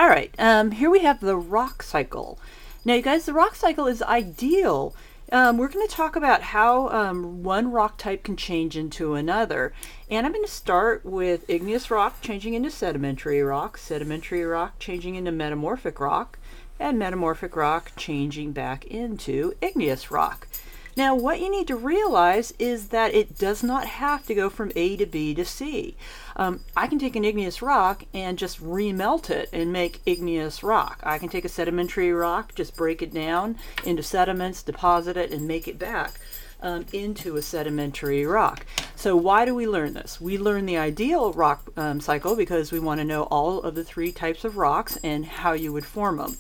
All right, here we have the rock cycle. Now, you guys, the rock cycle is ideal. We're going to talk about how one rock type can change into another. And I'm going to start with igneous rock changing into sedimentary rock changing into metamorphic rock, and metamorphic rock changing back into igneous rock. Now, what you need to realize is that it does not have to go from A to B to C. I can take an igneous rock and just remelt it and make igneous rock. I can take a sedimentary rock, just break it down into sediments, deposit it, and make it back into a sedimentary rock. So why do we learn this? We learn the ideal rock cycle because we want to know all of the three types of rocks and how you would form them.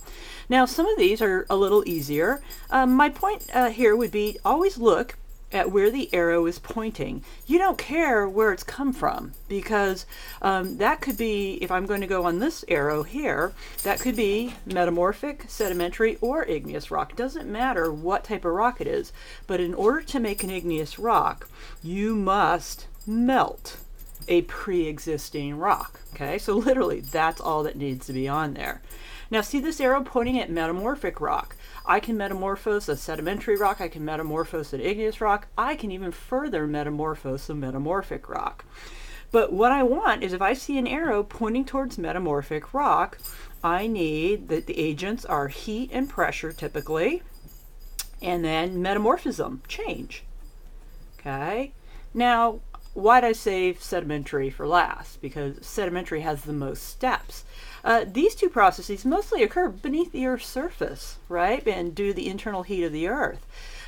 Now, some of these are a little easier. My point here would be always look at where the arrow is pointing. You don't care where it's come from, because that could be, if I'm going to go on this arrow here, that could be metamorphic, sedimentary, or igneous rock. It doesn't matter what type of rock it is, but in order to make an igneous rock, you must melt a pre-existing rock. Okay, so literally that's all that needs to be on there. Now, see this arrow pointing at metamorphic rock. I can metamorphose a sedimentary rock, I can metamorphose an igneous rock, I can even further metamorphose a metamorphic rock. But what I want is, if I see an arrow pointing towards metamorphic rock, I need that the agents are heat and pressure typically, and then metamorphism, change. Okay? Now, why'd I save sedimentary for last? Because sedimentary has the most steps. These two processes mostly occur beneath the Earth's surface, right? And due to the internal heat of the Earth.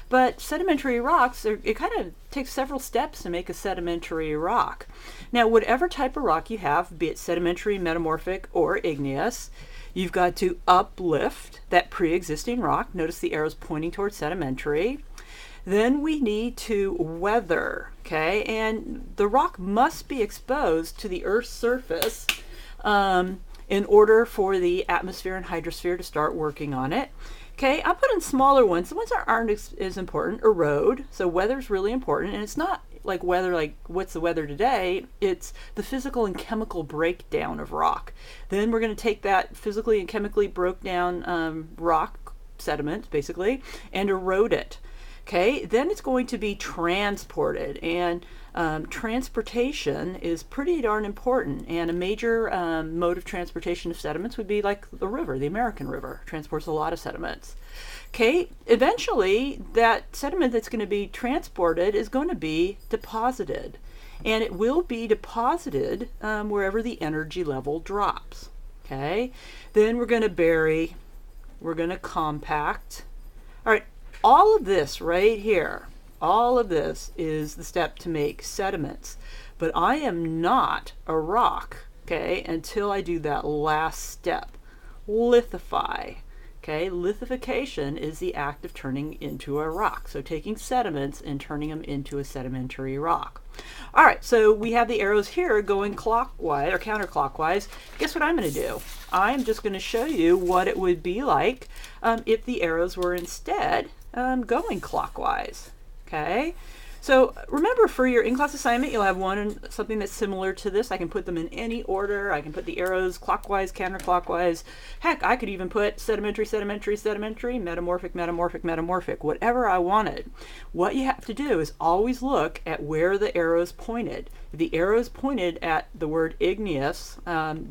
But sedimentary rocks, it kind of takes several steps to make a sedimentary rock. Now, whatever type of rock you have, be it sedimentary, metamorphic, or igneous, you've got to uplift that pre-existing rock. Notice the arrow's pointing towards sedimentary. Then we need to weather, okay? And the rock must be exposed to the Earth's surface in order for the atmosphere and hydrosphere to start working on it. Okay, I'm putting smaller ones. The ones that aren't as important, erode. So weather's really important, and it's not like weather, like what's the weather today? It's the physical and chemical breakdown of rock. Then we're going to take that physically and chemically broke down rock sediment, basically, and erode it. Okay, then it's going to be transported, and transportation is pretty darn important. And a major mode of transportation of sediments would be like the river, the American River, transports a lot of sediments. Okay, eventually that sediment that's going to be transported is going to be deposited, and it will be deposited wherever the energy level drops. Okay, then we're going to bury, we're going to compact. All right. All of this right here, all of this is the step to make sediments. But I am not a rock, okay, until I do that last step, lithify. Okay, lithification is the act of turning into a rock. So taking sediments and turning them into a sedimentary rock. All right, so we have the arrows here going clockwise or counterclockwise. Guess what I'm going to do? I'm just going to show you what it would be like if the arrows were instead going clockwise. Okay, so remember, for your in-class assignment, you'll have something that's similar to this. I can put them in any order. I can put the arrows clockwise, counterclockwise. Heck, I could even put sedimentary, sedimentary, sedimentary, metamorphic, metamorphic, metamorphic, whatever I wanted. What you have to do is always look at where the arrow's pointed. If the arrow's pointed at the word igneous,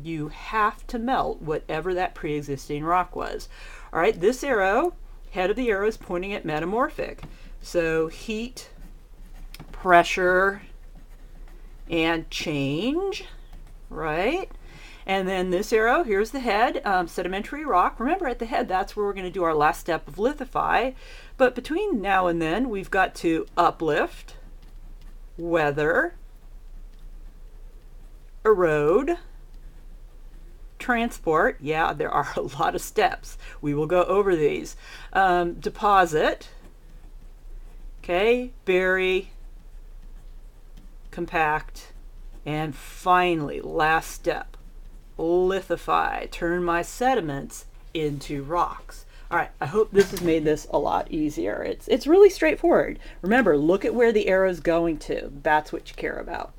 you have to melt whatever that pre-existing rock was. All right, this arrow, head of the arrow is pointing at metamorphic. So heat, pressure, and change, right? And then this arrow, here's the head, sedimentary rock. Remember, at the head, that's where we're going to do our last step of lithify. But between now and then, we've got to uplift, weather, erode, transport. Yeah, there are a lot of steps. We will go over these. Deposit, okay, bury, compact, and finally, last step, lithify, turn my sediments into rocks. All right, I hope this has made this a lot easier. It's really straightforward. Remember, look at where the arrow's going to. That's what you care about.